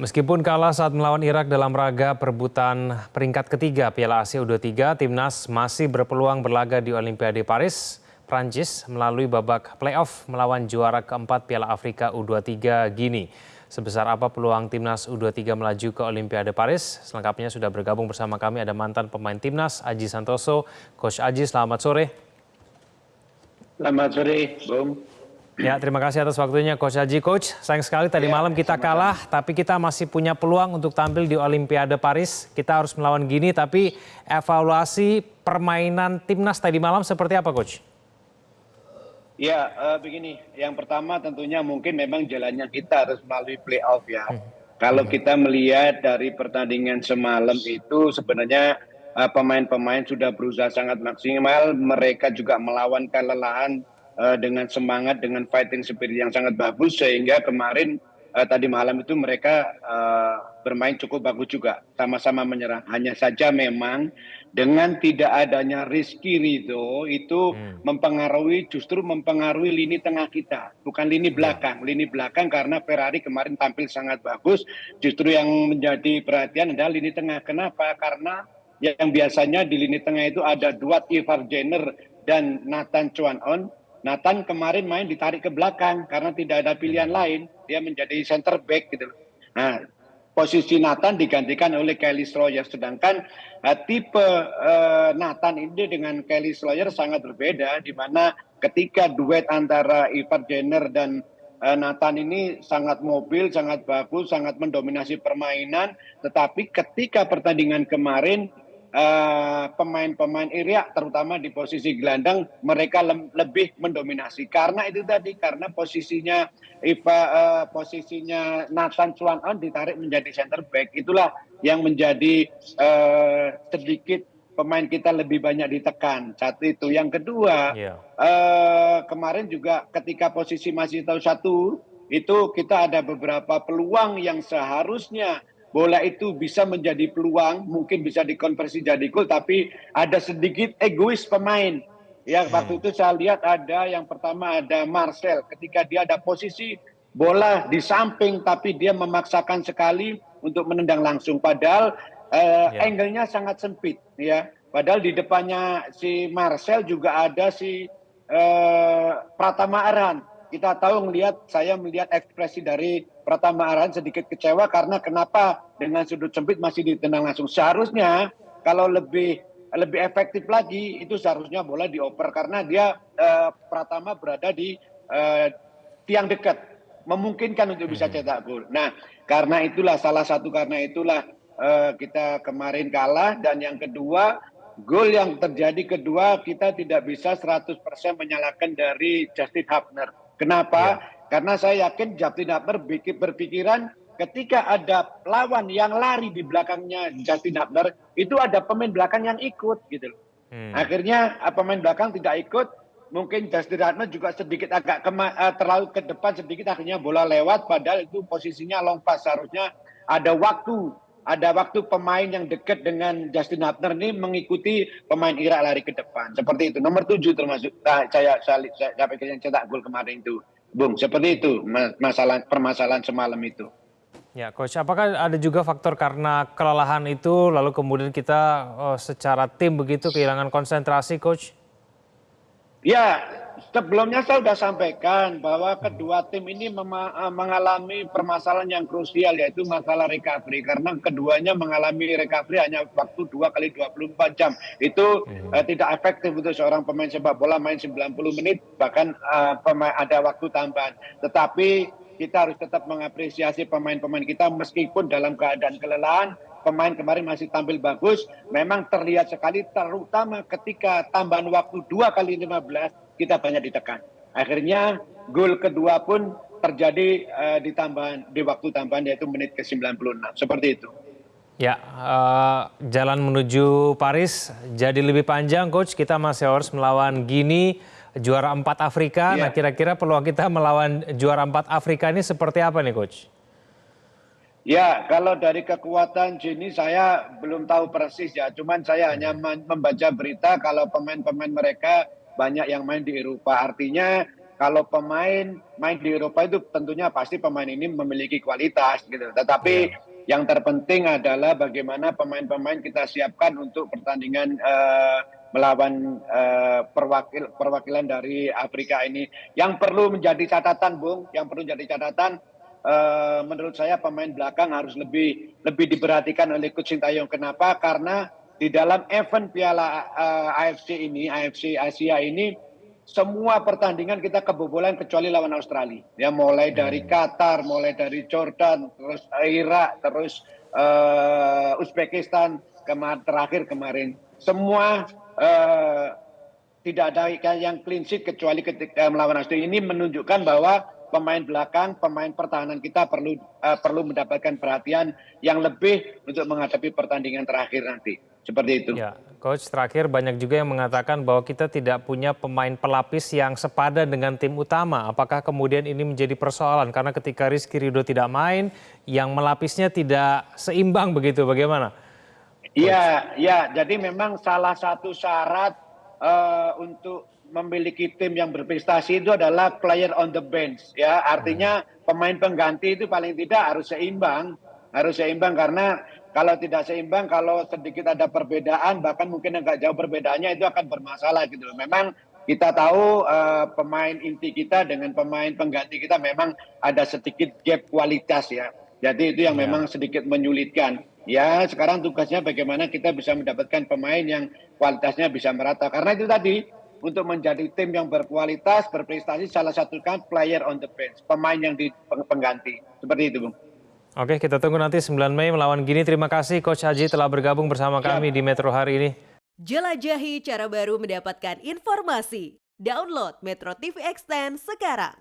Meskipun kalah saat melawan Irak dalam laga perebutan peringkat ketiga Piala Asia U23, timnas masih berpeluang berlaga di Olimpiade Paris, Prancis melalui babak playoff melawan juara keempat Piala Afrika U23 Gini. Sebesar apa peluang timnas U23 melaju ke Olimpiade Paris? Selengkapnya sudah bergabung bersama kami ada mantan pemain timnas Aji Santoso. Coach Aji, selamat sore. Selamat sore, Bung. Ya, terima kasih atas waktunya Coach Aji. Coach, sayang sekali tadi malam kita kalah, tapi kita masih punya peluang untuk tampil di Olimpiade Paris. Kita harus melawan Gini, tapi evaluasi permainan timnas tadi malam seperti apa, Coach? Ya, begini. Yang pertama tentunya mungkin memang jalannya kita harus melalui playoff ya. Kalau kita melihat dari pertandingan semalam itu sebenarnya pemain-pemain sudah berusaha sangat maksimal. Mereka juga melawan kelelahan dengan semangat, dengan fighting spirit yang sangat bagus sehingga kemarin tadi malam itu mereka bermain cukup bagus juga, sama-sama menyerang. Hanya saja memang dengan tidak adanya Rizky Ridho itu justru mempengaruhi lini tengah kita, bukan lini belakang. Lini belakang karena Ferrari kemarin tampil sangat bagus, justru yang menjadi perhatian adalah lini tengah. Kenapa? Karena yang biasanya di lini tengah itu ada Dwight Jenner dan Nathan Chuan-on. Nathan kemarin main ditarik ke belakang karena tidak ada pilihan lain, dia menjadi center back gitu. Nah, posisi Nathan digantikan oleh Kelly Sloyer, sedangkan tipe Nathan ini dengan Kelly Sloyer sangat berbeda, di mana ketika duet antara Ivar Jenner dan Nathan ini sangat mobil, sangat bagus, sangat mendominasi permainan, tetapi ketika pertandingan kemarin pemain-pemain Irak terutama di posisi gelandang mereka lebih mendominasi karena itu tadi, karena posisinya posisinya Nathan Chuan-on ditarik menjadi center back. Itulah yang menjadi sedikit pemain kita lebih banyak ditekan. Satu itu. Yang kedua, kemarin juga ketika posisi masih tahu satu itu kita ada beberapa peluang yang seharusnya bola itu bisa menjadi peluang, mungkin bisa dikonversi jadi gol, tapi ada sedikit egois pemain. Ya, waktu itu saya lihat ada yang pertama ada Marcel, ketika dia ada posisi bola di samping, tapi dia memaksakan sekali untuk menendang langsung. Padahal angle-nya sangat sempit, ya. Padahal di depannya si Marcel juga ada si Pratama Arhan. Kita tahu saya melihat ekspresi dari Pratama Arhan sedikit kecewa karena kenapa dengan sudut sempit masih ditendang langsung. Seharusnya kalau lebih efektif lagi itu seharusnya bola dioper karena dia Pratama berada di tiang dekat, memungkinkan untuk bisa cetak gol. Nah, karena itulah kita kemarin kalah. Dan yang kedua, gol yang terjadi kedua kita tidak bisa 100% menyalahkan dari Justin Hubner. Kenapa? Karena saya yakin Justin Hubner berpikiran ketika ada lawan yang lari di belakangnya Justin Hubner, itu ada pemain belakang yang ikut gitu. Akhirnya pemain belakang tidak ikut, mungkin Justin Hubner juga sedikit agak terlalu ke depan sedikit, akhirnya bola lewat, padahal itu posisinya long pass. Seharusnya ada waktu pemain yang dekat dengan Justin Hubner ini mengikuti pemain Irak lari ke depan. Seperti itu. Nomor 7 termasuk saya pikir yang cetak gol kemarin itu. Bung, seperti itu permasalahan semalam itu. Ya, Coach, apakah ada juga faktor karena kelelahan itu lalu kemudian kita secara tim begitu kehilangan konsentrasi, Coach? Ya, sebelumnya saya sudah sampaikan bahwa kedua tim ini mengalami permasalahan yang krusial, yaitu masalah recovery. Karena keduanya mengalami recovery hanya waktu 2 kali 24 jam. Itu tidak efektif untuk seorang pemain sepak bola main 90 menit, bahkan ada waktu tambahan. Tetapi kita harus tetap mengapresiasi pemain-pemain kita meskipun dalam keadaan kelelahan. Pemain kemarin masih tampil bagus, memang terlihat sekali, terutama ketika tambahan waktu 2 kali 15 kita banyak ditekan. Akhirnya gol kedua pun terjadi di waktu tambahan, yaitu menit ke 96. Seperti itu. Ya, jalan menuju Paris jadi lebih panjang, Coach. Kita masih harus melawan Gini, juara 4 Afrika. Nah, kira-kira peluang kita melawan juara 4 Afrika ini seperti apa nih, Coach? Ya, kalau dari kekuatan Gini saya belum tahu persis ya. Cuman saya hanya membaca berita kalau pemain-pemain mereka banyak yang main di Eropa. Artinya kalau pemain main di Eropa itu tentunya pasti pemain ini memiliki kualitas gitu. Tetapi yang terpenting adalah bagaimana pemain-pemain kita siapkan untuk pertandingan melawan perwakilan dari Afrika ini. Yang perlu menjadi catatan, Bung, yang perlu menjadi catatan, menurut saya pemain belakang harus lebih diperhatikan oleh Coach Sintayong. Kenapa? Karena di dalam event Piala AFC ini, AFC Asia ini, semua pertandingan kita kebobolan kecuali lawan Australia. Ya, mulai dari Qatar, mulai dari Jordan, terus Irak, terus Uzbekistan, terakhir kemarin. Semua tidak ada yang clean sheet kecuali ketika melawan Australia. Ini menunjukkan bahwa pemain belakang, pemain pertahanan kita perlu mendapatkan perhatian yang lebih untuk menghadapi pertandingan terakhir nanti. Seperti itu. Ya, Coach, terakhir banyak juga yang mengatakan bahwa kita tidak punya pemain pelapis yang sepadan dengan tim utama. Apakah kemudian ini menjadi persoalan? Karena ketika Rizky Ridho tidak main, yang melapisnya tidak seimbang begitu, bagaimana? Iya, ya. Jadi memang salah satu syarat untuk memiliki tim yang berprestasi itu adalah player on the bench. Ya, artinya pemain pengganti itu paling tidak harus seimbang karena kalau tidak seimbang, kalau sedikit ada perbedaan, bahkan mungkin agak jauh perbedaannya itu akan bermasalah gitu loh. Memang kita tahu pemain inti kita dengan pemain pengganti kita memang ada sedikit gap kualitas ya. Jadi itu yang memang sedikit menyulitkan. Ya, sekarang tugasnya bagaimana kita bisa mendapatkan pemain yang kualitasnya bisa merata. Karena itu tadi, untuk menjadi tim yang berkualitas, berprestasi, salah satu kan player on the bench, pemain yang di pengganti. Seperti itu, Bung. Oke, kita tunggu nanti 9 Mei melawan Gini. Terima kasih Coach Haji telah bergabung bersama kami di Metro hari ini. Jelajahi cara baru mendapatkan informasi. Download Metro TV Extend sekarang.